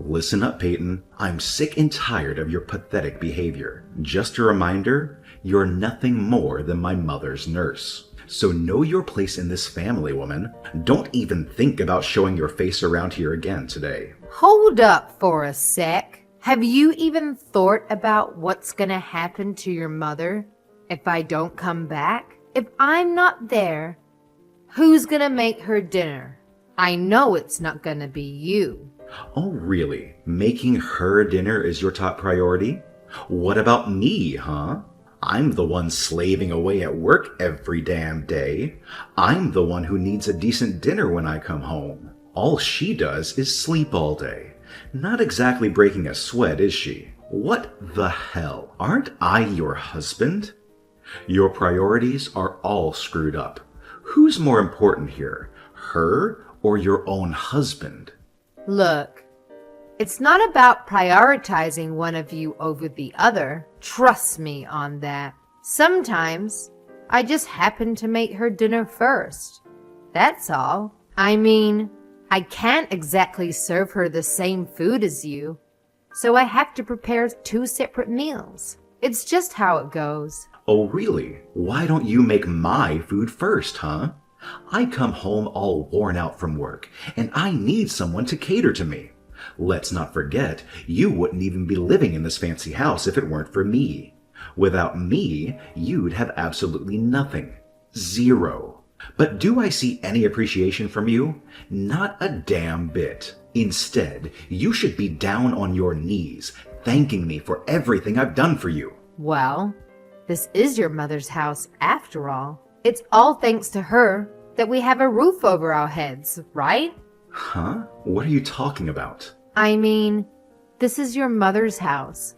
Listen up, Peyton. I'm sick and tired of your pathetic behavior. Just a reminder, you're nothing more than my mother's nurse. So know your place in this family, woman. Don't even think about showing your face around here again today. Hold up for a sec. Have you even thought about what's gonna happen to your mother if I don't come back? If I'm not there, who's gonna make her dinner? I know it's not gonna be you. Oh, really? Making her dinner is your top priority? What about me, huh? I'm the one slaving away at work every damn day. I'm the one who needs a decent dinner when I come home. All she does is sleep all day. Not exactly breaking a sweat, is she? What the hell? Aren't I your husband? Your priorities are all screwed up. Who's more important here, her or your own husband? Look, it's not about prioritizing one of you over the other. Trust me on that. Sometimes I just happen to make her dinner first. That's all. I mean, I can't exactly serve her the same food as you, so I have to prepare 2 separate meals. It's just how it goes. Oh, really? Why don't you make my food first, huh? I come home all worn out from work, and I need someone to cater to me. Let's not forget, you wouldn't even be living in this fancy house if it weren't for me. Without me, you'd have absolutely nothing. Zero. But do I see any appreciation from you? Not a damn bit. Instead, you should be down on your knees, thanking me for everything I've done for you. Well, this is your mother's house after all. It's all thanks to her that we have a roof over our heads, right? Huh? What are you talking about? I mean, this is your mother's house,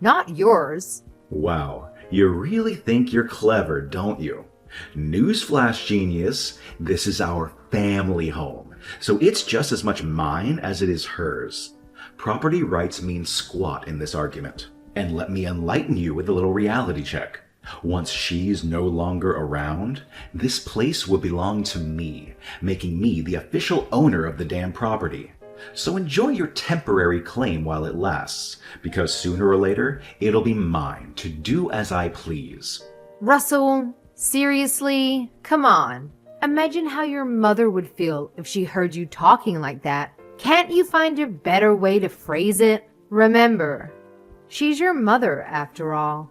not yours. Wow, you really think you're clever, don't you? Newsflash, genius, this is our family home, so it's just as much mine as it is hers. Property rights mean squat in this argument. And let me enlighten you with a little reality check. Once she's no longer around, this place will belong to me, making me the official owner of the damn property. So enjoy your temporary claim while it lasts, because sooner or later, it'll be mine to do as I please. Russell, seriously? Come on. Imagine how your mother would feel if she heard you talking like that. Can't you find a better way to phrase it? Remember, she's your mother after all.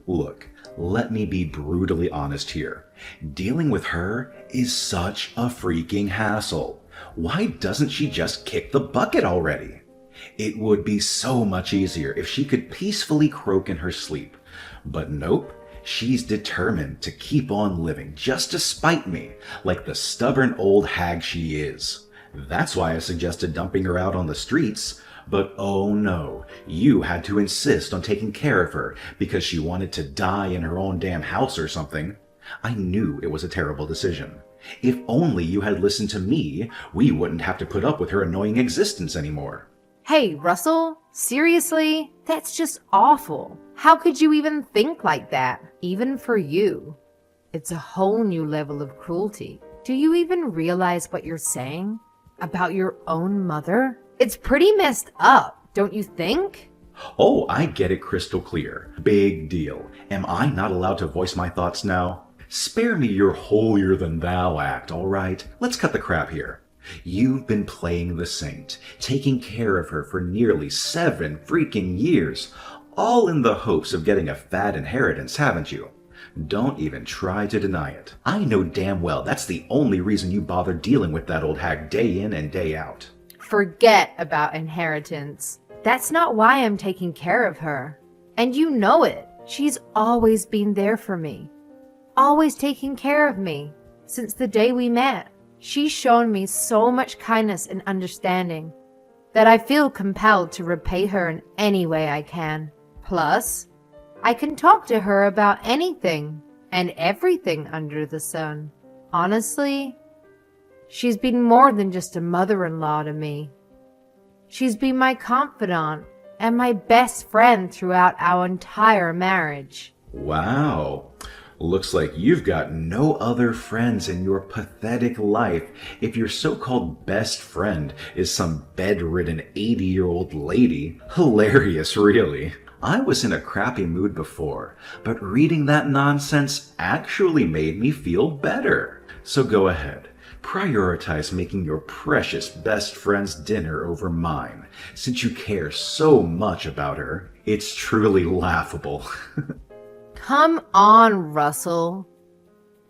Look, let me be brutally honest here. Dealing with her is such a freaking hassle. Why doesn't she just kick the bucket already? It would be so much easier if she could peacefully croak in her sleep. But nope, she's determined to keep on living just to spite me, like the stubborn old hag she is. That's why I suggested dumping her out on the streets. But oh no, you had to insist on taking care of her because she wanted to die in her own damn house or something. I knew it was a terrible decision. If only you had listened to me, we wouldn't have to put up with her annoying existence anymore. Hey, Russell, seriously? That's just awful. How could you even think like that, even for you? It's a whole new level of cruelty. Do you even realize what you're saying about your own mother? It's pretty messed up, don't you think? Oh, I get it crystal clear. Big deal. Am I not allowed to voice my thoughts now? Spare me your holier-than-thou act, all right? Let's cut the crap here. You've been playing the saint, taking care of her for nearly 7 freaking years, all in the hopes of getting a fat inheritance, haven't you? Don't even try to deny it. I know damn well that's the only reason you bother dealing with that old hag day in and day out. Forget about inheritance. That's not why I'm taking care of her. And you know it. She's always been there for me. Always taking care of me. Since the day we met. She's shown me so much kindness and understanding that I feel compelled to repay her in any way I can. Plus, I can talk to her about anything and everything under the sun. Honestly, she's been more than just a mother-in-law to me. She's been my confidant and my best friend throughout our entire marriage. Wow. Looks like you've got no other friends in your pathetic life if your so-called best friend is some bedridden 80-year-old lady. Hilarious, really. I was in a crappy mood before, but reading that nonsense actually made me feel better. So go ahead. Prioritize making your precious best friend's dinner over mine, since you care so much about her. It's truly laughable. Come on, Russell.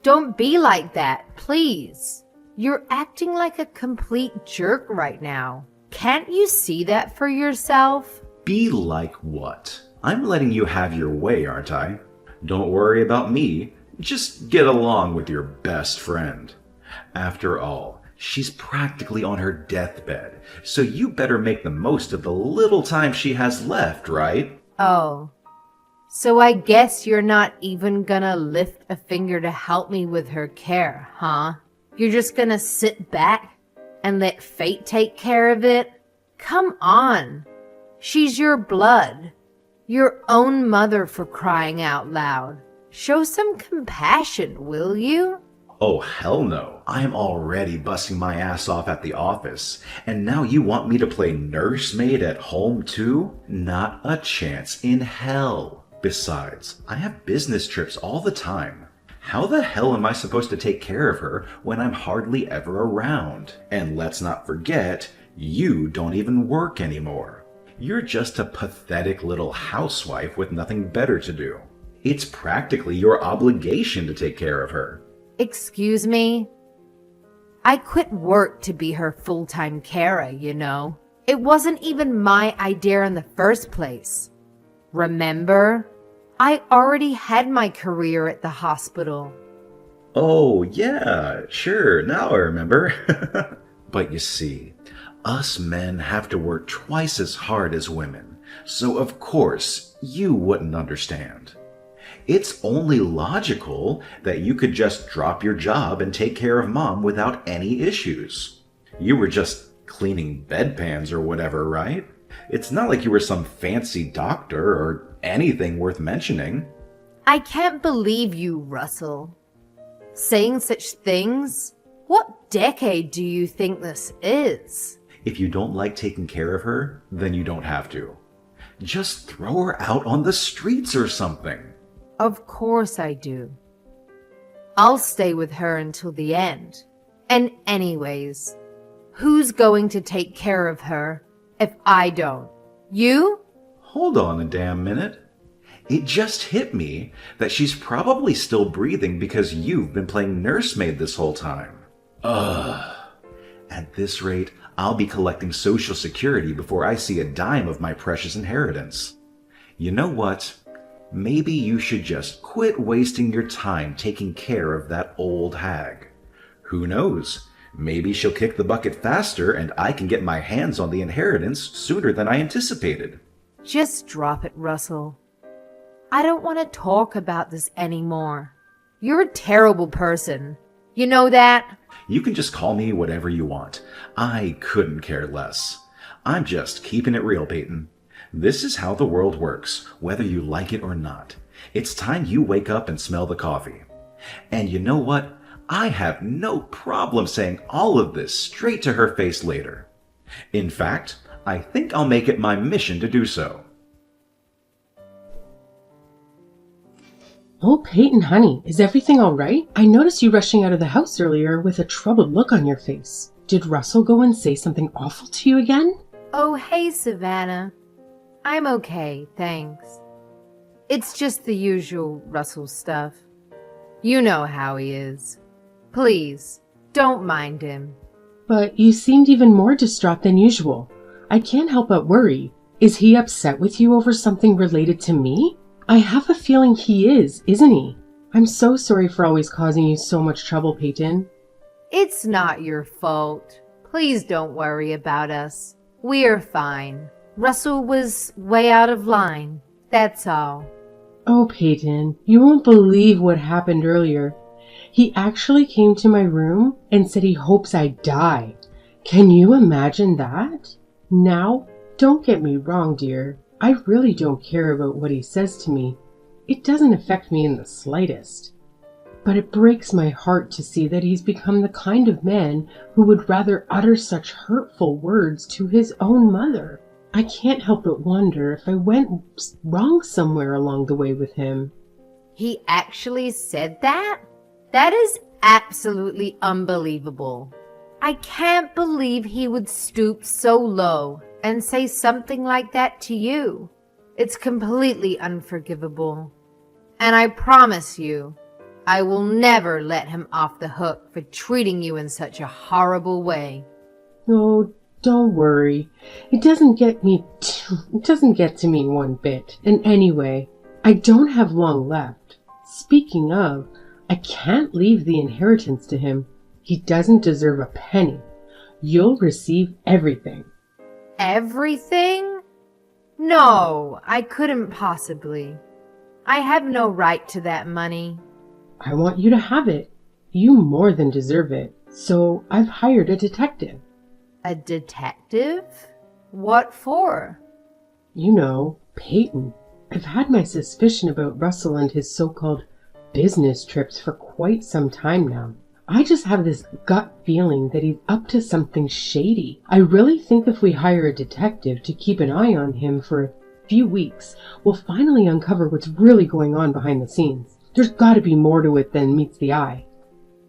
Don't be like that, please. You're acting like a complete jerk right now. Can't you see that for yourself? Be like what? I'm letting you have your way, aren't I? Don't worry about me. Just get along with your best friend. After all, she's practically on her deathbed, so you better make the most of the little time she has left, right? Oh, so I guess you're not even gonna lift a finger to help me with her care, huh? You're just gonna sit back and let fate take care of it? Come on. She's your blood. Your own mother, for crying out loud. Show some compassion, will you? Oh, hell no. I'm already busting my ass off at the office, and now you want me to play nursemaid at home too? Not a chance in hell. Besides, I have business trips all the time. How the hell am I supposed to take care of her when I'm hardly ever around? And let's not forget, you don't even work anymore. You're just a pathetic little housewife with nothing better to do. It's practically your obligation to take care of her. Excuse me? I quit work to be her full-time carer, you know. It wasn't even my idea in the first place. Remember? I already had my career at the hospital. Oh, yeah, sure, now I remember. But you see, us men have to work twice as hard as women, so of course you wouldn't understand. It's only logical that you could just drop your job and take care of Mom without any issues. You were just cleaning bedpans or whatever, right? It's not like you were some fancy doctor or anything worth mentioning. I can't believe you, Russell. Saying such things? What decade do you think this is? If you don't like taking care of her, then you don't have to. Just throw her out on the streets or something. Of course I do. I'll stay with her until the end. And anyways, who's going to take care of her if I don't? You? Hold on a damn minute. It just hit me that she's probably still breathing because you've been playing nursemaid this whole time. Ugh. At this rate, I'll be collecting Social Security before I see a dime of my precious inheritance. You know what? Maybe you should just quit wasting your time taking care of that old hag. Who knows? Maybe she'll kick the bucket faster and I can get my hands on the inheritance sooner than I anticipated. Just drop it, Russell. I don't want to talk about this anymore. You're a terrible person. You know that? You can just call me whatever you want. I couldn't care less. I'm just keeping it real, Peyton. This is how the world works, whether you like it or not. It's time you wake up and smell the coffee. And you know what? I have no problem saying all of this straight to her face later. In fact, I think I'll make it my mission to do so. Oh, Peyton, honey, is everything all right? I noticed you rushing out of the house earlier with a troubled look on your face. Did Russell go and say something awful to you again? Oh, hey, Savannah. I'm okay, thanks. It's just the usual Russell stuff. You know how he is. Please, don't mind him. But you seemed even more distraught than usual. I can't help but worry. Is he upset with you over something related to me? I have a feeling he is, isn't he? I'm so sorry for always causing you so much trouble, Peyton. It's not your fault. Please don't worry about us. We're fine. Russell was way out of line. That's all. Oh, Peyton, you won't believe what happened earlier. He actually came to my room and said he hopes I die. Can you imagine that? Now, don't get me wrong, dear. I really don't care about what he says to me. It doesn't affect me in the slightest. But it breaks my heart to see that he's become the kind of man who would rather utter such hurtful words to his own mother. I can't help but wonder if I went wrong somewhere along the way with him. He actually said that? That is absolutely unbelievable. I can't believe he would stoop so low and say something like that to you. It's completely unforgivable. And I promise you, I will never let him off the hook for treating you in such a horrible way. Oh, don't worry. It doesn't get to me one bit. And anyway, I don't have long left. Speaking of, I can't leave the inheritance to him. He doesn't deserve a penny. You'll receive everything. Everything? No, I couldn't possibly. I have no right to that money. I want you to have it. You more than deserve it. So I've hired a detective. A detective? What for? You know, Peyton. I've had my suspicion about Russell and his so-called business trips for quite some time now. I just have this gut feeling that he's up to something shady. I really think if we hire a detective to keep an eye on him for a few weeks, we'll finally uncover what's really going on behind the scenes. There's got to be more to it than meets the eye.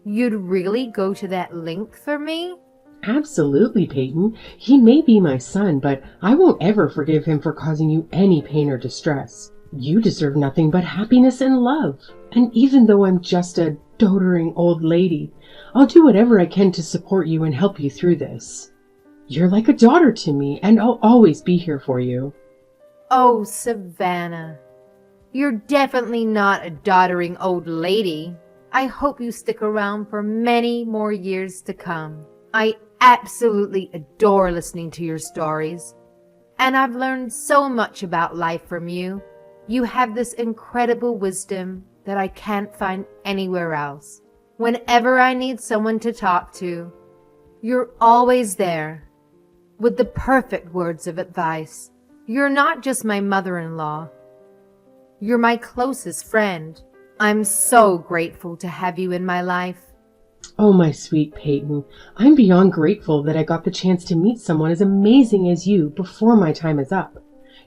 You'd really go to that length for me? Absolutely, Peyton. He may be my son, but I won't ever forgive him for causing you any pain or distress. You deserve nothing but happiness and love. And even though I'm just a doting old lady, I'll do whatever I can to support you and help you through this. You're like a daughter to me, and I'll always be here for you. Oh, Savannah. You're definitely not a doddering old lady. I hope you stick around for many more years to come. I absolutely adore listening to your stories. And I've learned so much about life from you. You have this incredible wisdom that I can't find anywhere else. Whenever I need someone to talk to, you're always there with the perfect words of advice. You're not just my mother-in-law. You're my closest friend. I'm so grateful to have you in my life. Oh, my sweet Peyton, I'm beyond grateful that I got the chance to meet someone as amazing as you before my time is up.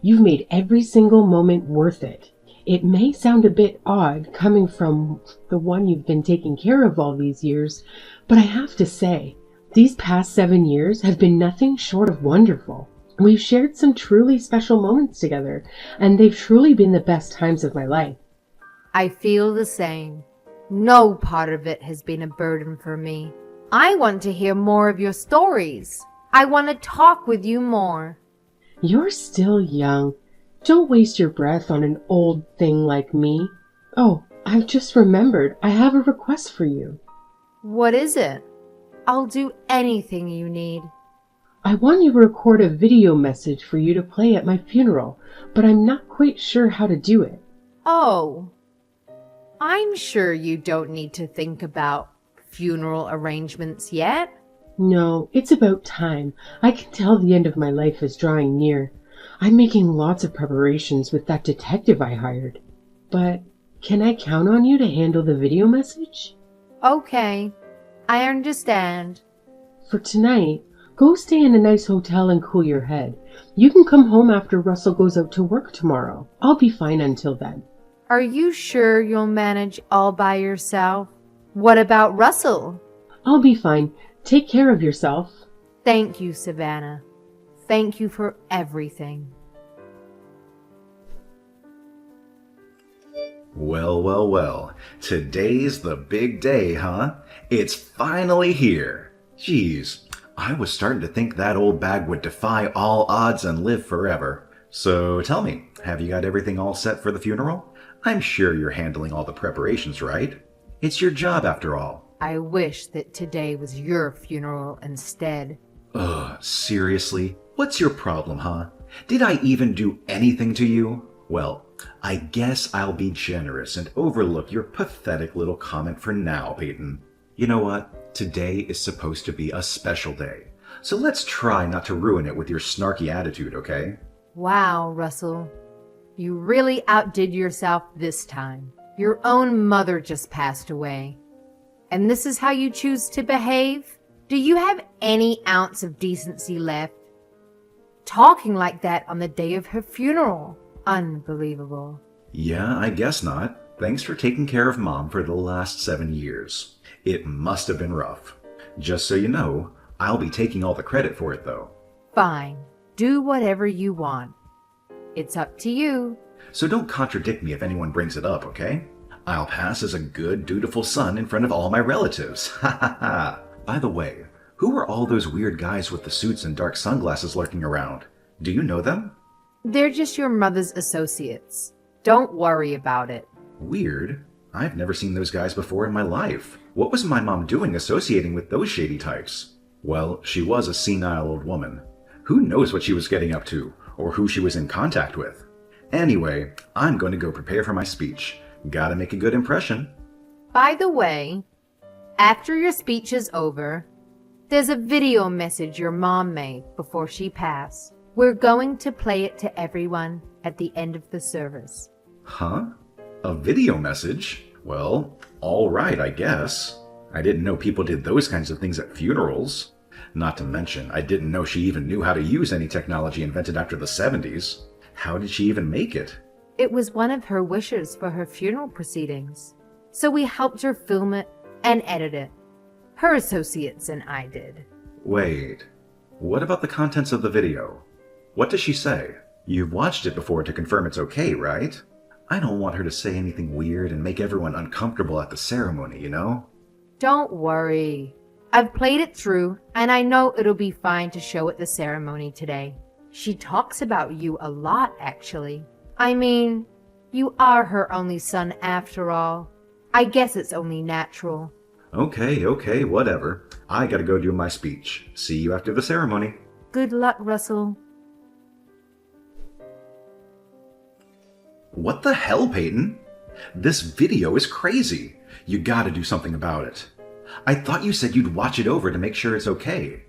You've made every single moment worth it. It may sound a bit odd coming from the one you've been taking care of all these years, but I have to say, these past 7 years have been nothing short of wonderful. We've shared some truly special moments together, and they've truly been the best times of my life. I feel the same. No part of it has been a burden for me. I want to hear more of your stories. I want to talk with you more. You're still young. Don't waste your breath on an old thing like me. Oh, I've just remembered. I have a request for you. What is it? I'll do anything you need. I want you to record a video message for you to play at my funeral, but I'm not quite sure how to do it. Oh, I'm sure you don't need to think about funeral arrangements yet. No, it's about time. I can tell the end of my life is drawing near. I'm making lots of preparations with that detective I hired. But can I count on you to handle the video message? Okay, I understand. For tonight, go stay in a nice hotel and cool your head. You can come home after Russell goes out to work tomorrow. I'll be fine until then. Are you sure you'll manage all by yourself? What about Russell? I'll be fine. Take care of yourself. Thank you, Savannah. Thank you for everything. Well, well, well. Today's the big day, huh? It's finally here. Geez, I was starting to think that old bag would defy all odds and live forever. So tell me, have you got everything all set for the funeral? I'm sure you're handling all the preparations, right? It's your job after all. I wish that today was your funeral instead. Ugh, seriously? What's your problem, huh? Did I even do anything to you? Well, I guess I'll be generous and overlook your pathetic little comment for now, Peyton. You know what? Today is supposed to be a special day. So let's try not to ruin it with your snarky attitude, okay? Wow, Russell. You really outdid yourself this time. Your own mother just passed away. And this is how you choose to behave? Do you have any ounce of decency left? Talking like that on the day of her funeral. Unbelievable. Yeah, I guess not. Thanks for taking care of Mom for the last 7 years. It must have been rough. Just so you know, I'll be taking all the credit for it, though. Fine. Do whatever you want. It's up to you. So don't contradict me if anyone brings it up, okay? I'll pass as a good, dutiful son in front of all my relatives. Ha ha ha. By the way, who are all those weird guys with the suits and dark sunglasses lurking around? Do you know them? They're just your mother's associates. Don't worry about it. Weird. I've never seen those guys before in my life. What was my mom doing associating with those shady types? Well, she was a senile old woman. Who knows what she was getting up to, or who she was in contact with? Anyway, I'm going to go prepare for my speech. Gotta make a good impression. By the way, after your speech is over, there's a video message your mom made before she passed. We're going to play it to everyone at the end of the service. Huh? A video message? Well, all right, I guess. I didn't know people did those kinds of things at funerals. Not to mention, I didn't know she even knew how to use any technology invented after the 70s. How did she even make it? It was one of her wishes for her funeral proceedings. So we helped her film it and edit it. Her associates and I did. Wait, what about the contents of the video? What does she say? You've watched it before to confirm it's okay, right? I don't want her to say anything weird and make everyone uncomfortable at the ceremony, you know? Don't worry. I've played it through, and I know it'll be fine to show at the ceremony today. She talks about you a lot, actually. I mean, you are her only son after all. I guess it's only natural. Okay, whatever. I gotta go do my speech. See you after the ceremony. Good luck, Russell. What the hell, Peyton? This video is crazy. You gotta do something about it. I thought you said you'd watch it over to make sure it's okay.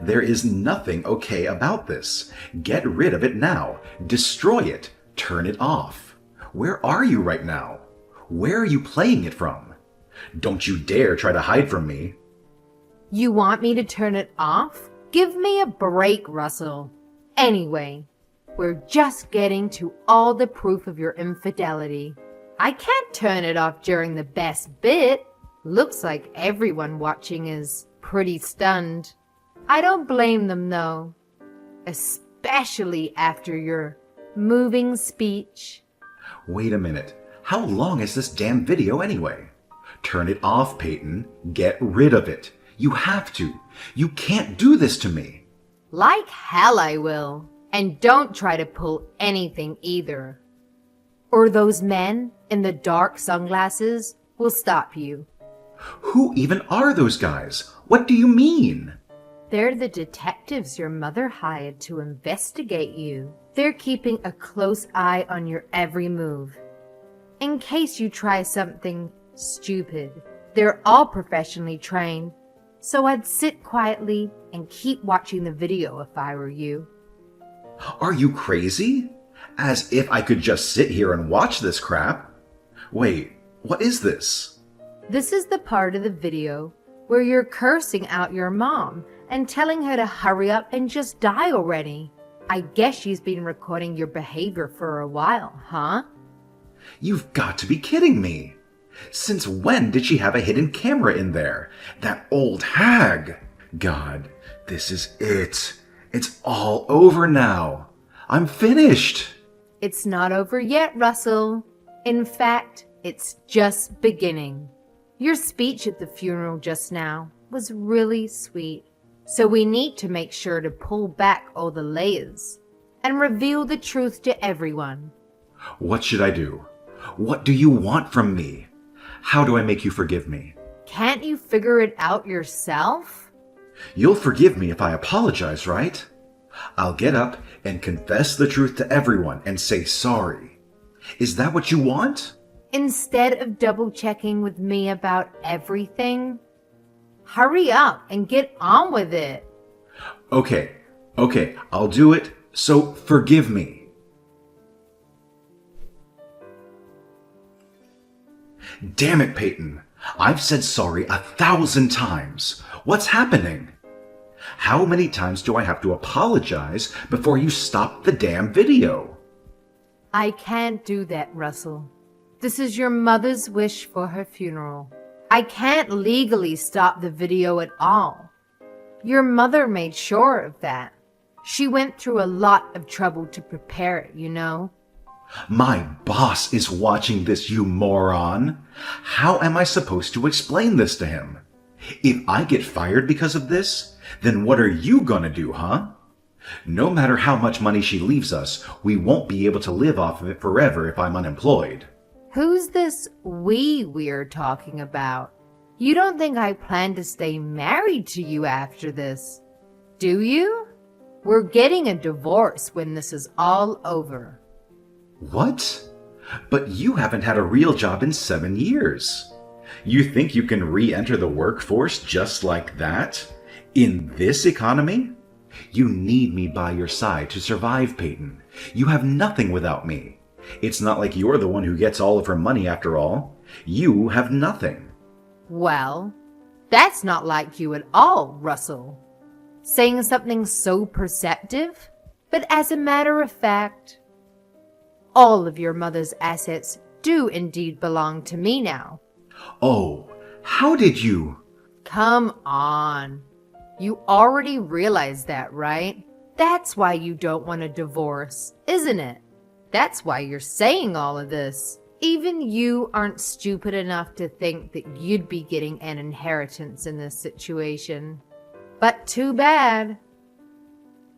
There is nothing okay about this. Get rid of it now. Destroy it. Turn it off. Where are you right now? Where are you playing it from? Don't you dare try to hide from me. You want me to turn it off? Give me a break, Russell. Anyway, we're just getting to all the proof of your infidelity. I can't turn it off during the best bit. Looks like everyone watching is pretty stunned. I don't blame them though, especially after your moving speech. Wait a minute. How long is this damn video anyway? Turn it off, Peyton. Get rid of it. You have to. You can't do this to me. Like hell I will. And don't try to pull anything either. Or those men in the dark sunglasses will stop you. Who even are those guys? What do you mean? They're the detectives your mother hired to investigate you. They're keeping a close eye on your every move. In case you try something stupid. They're all professionally trained, so I'd sit quietly and keep watching the video if I were you. Are you crazy? As if I could just sit here and watch this crap. Wait, what is this? This is the part of the video where you're cursing out your mom and telling her to hurry up and just die already. I guess she's been recording your behavior for a while, huh? You've got to be kidding me. Since when did she have a hidden camera in there? That old hag. God, this is it. It's all over now. I'm finished. It's not over yet, Russell. In fact, it's just beginning. Your speech at the funeral just now was really sweet. So we need to make sure to pull back all the layers and reveal the truth to everyone. What should I do? What do you want from me? How do I make you forgive me? Can't you figure it out yourself? You'll forgive me if I apologize, right? I'll get up and confess the truth to everyone and say sorry. Is that what you want? Instead of double-checking with me about everything, hurry up and get on with it. Okay, I'll do it, so forgive me. Damn it, Peyton. I've said sorry 1,000 times. What's happening? How many times do I have to apologize before you stop the damn video? I can't do that, Russell. This is your mother's wish for her funeral. I can't legally stop the video at all. Your mother made sure of that. She went through a lot of trouble to prepare it, you know. My boss is watching this, you moron. How am I supposed to explain this to him? If I get fired because of this, then what are you gonna do, huh? No matter how much money she leaves us, we won't be able to live off of it forever if I'm unemployed. Who's this we're talking about? You don't think I plan to stay married to you after this, do you? We're getting a divorce when this is all over. What? But you haven't had a real job in 7 years. You think you can re-enter the workforce just like that? In this economy? You need me by your side to survive, Peyton. You have nothing without me. It's not like you're the one who gets all of her money after all. You have nothing. Well, that's not like you at all, Russell. Saying something so perceptive, but as a matter of fact, all of your mother's assets do indeed belong to me now. Oh, how did you? Come on. You already realize that, right? That's why you don't want a divorce, isn't it? That's why you're saying all of this. Even you aren't stupid enough to think that you'd be getting an inheritance in this situation. But too bad.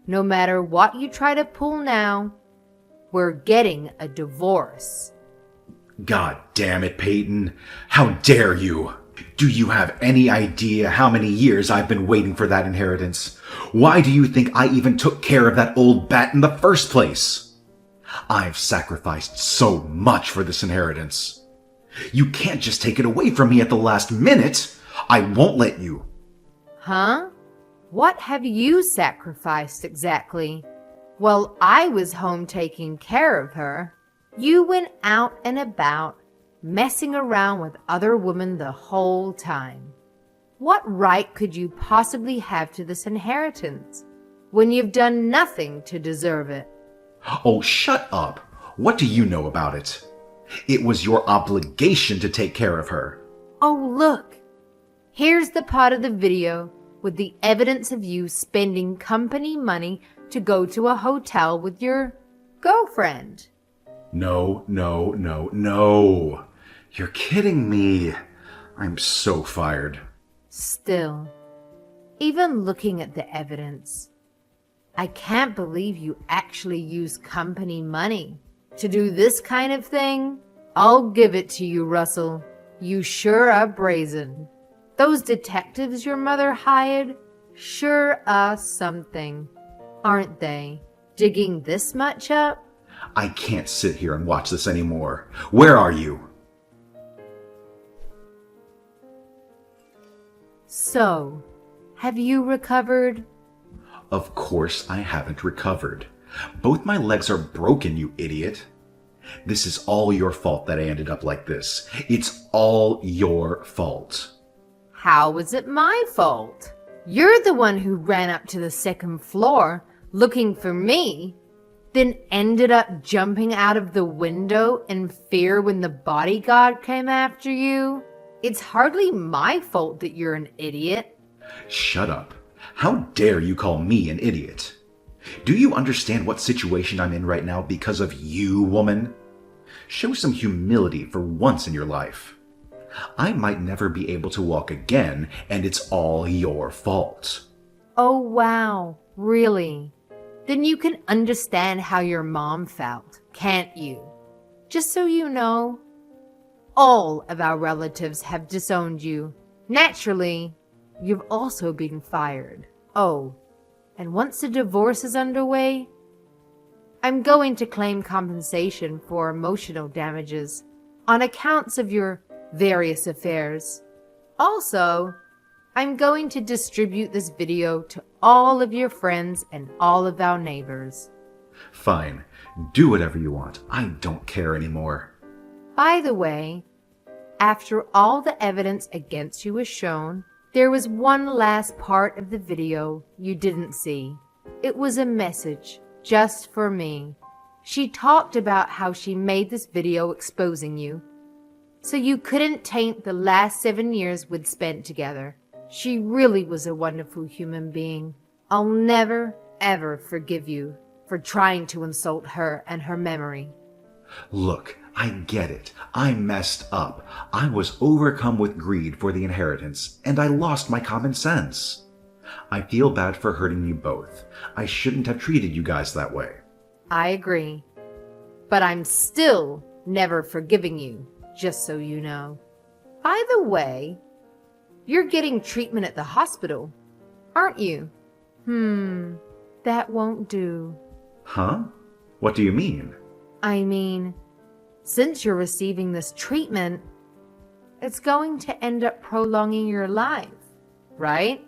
No matter what you try to pull now, we're getting a divorce. God damn it, Peyton. How dare you? Do you have any idea how many years I've been waiting for that inheritance? Why do you think I even took care of that old bat in the first place? I've sacrificed so much for this inheritance. You can't just take it away from me at the last minute. I won't let you. Huh? What have you sacrificed exactly? While I was home taking care of her, you went out and about, messing around with other women the whole time. What right could you possibly have to this inheritance when you've done nothing to deserve it? Oh, shut up. What do you know about it? It was your obligation to take care of her. Oh, look. Here's the part of the video with the evidence of you spending company money to go to a hotel with your girlfriend. No, no, no, no. You're kidding me. I'm so fired. Still, even looking at the evidence, I can't believe you actually use company money to do this kind of thing. I'll give it to you, Russell. You sure are brazen. Those detectives your mother hired sure are something, aren't they? Digging this much up? I can't sit here and watch this anymore. Where are you? So, have you recovered? Of course I haven't recovered. Both my legs are broken, you idiot. This is all your fault that I ended up like this. It's all your fault. How was it my fault? You're the one who ran up to the second floor looking for me, then ended up jumping out of the window in fear when the bodyguard came after you. It's hardly my fault that you're an idiot. Shut up. How dare you call me an idiot? Do you understand what situation I'm in right now because of you, woman? Show some humility for once in your life. I might never be able to walk again, and it's all your fault. Oh, wow. Really? Then you can understand how your mom felt, can't you? Just so you know, all of our relatives have disowned you. Naturally, you've also been fired. Oh, and once the divorce is underway, I'm going to claim compensation for emotional damages on accounts of your various affairs. Also, I'm going to distribute this video to all of your friends and all of our neighbors. Fine. Do whatever you want. I don't care anymore. By the way, After all the evidence against you was shown, there was one last part of the video you didn't see. It was a message just for me. She talked about how she made this video exposing you, so you couldn't taint the last 7 years we'd spent together. She really was a wonderful human being. I'll never, ever forgive you for trying to insult her and her memory. Look, I get it. I messed up. I was overcome with greed for the inheritance, and I lost my common sense. I feel bad for hurting you both. I shouldn't have treated you guys that way. I agree. But I'm still never forgiving you, just so you know. By the way, you're getting treatment at the hospital, aren't you? That won't do. Huh? What do you mean? I mean, since you're receiving this treatment, it's going to end up prolonging your life, right?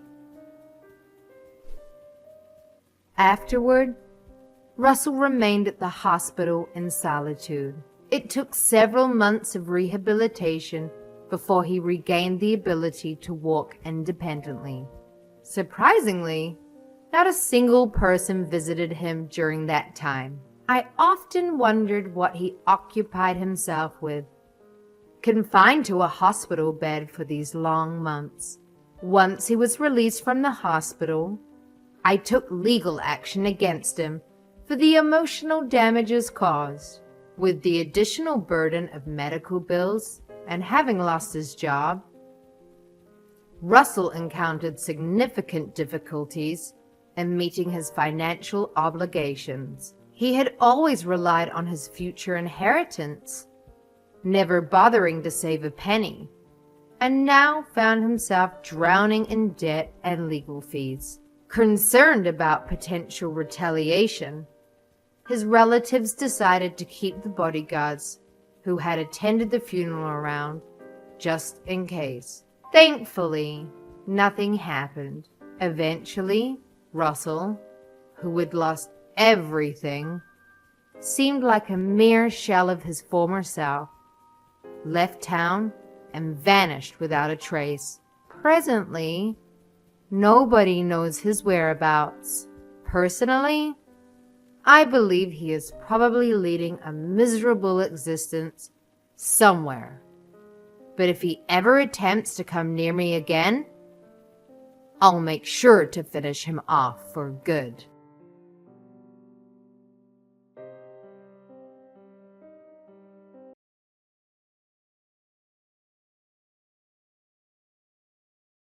Afterward, Russell remained at the hospital in solitude. It took several months of rehabilitation before he regained the ability to walk independently. Surprisingly, not a single person visited him during that time. I often wondered what he occupied himself with, confined to a hospital bed for these long months. Once he was released from the hospital, I took legal action against him for the emotional damages caused. With the additional burden of medical bills and having lost his job, Russell encountered significant difficulties in meeting his financial obligations. He had always relied on his future inheritance, never bothering to save a penny, and now found himself drowning in debt and legal fees. Concerned about potential retaliation, his relatives decided to keep the bodyguards who had attended the funeral around, just in case. Thankfully, nothing happened. Eventually, Russell, who had lost everything, seemed like a mere shell of his former self, left town and vanished without a trace. Presently, nobody knows his whereabouts. Personally, I believe he is probably leading a miserable existence somewhere. But if he ever attempts to come near me again, I'll make sure to finish him off for good.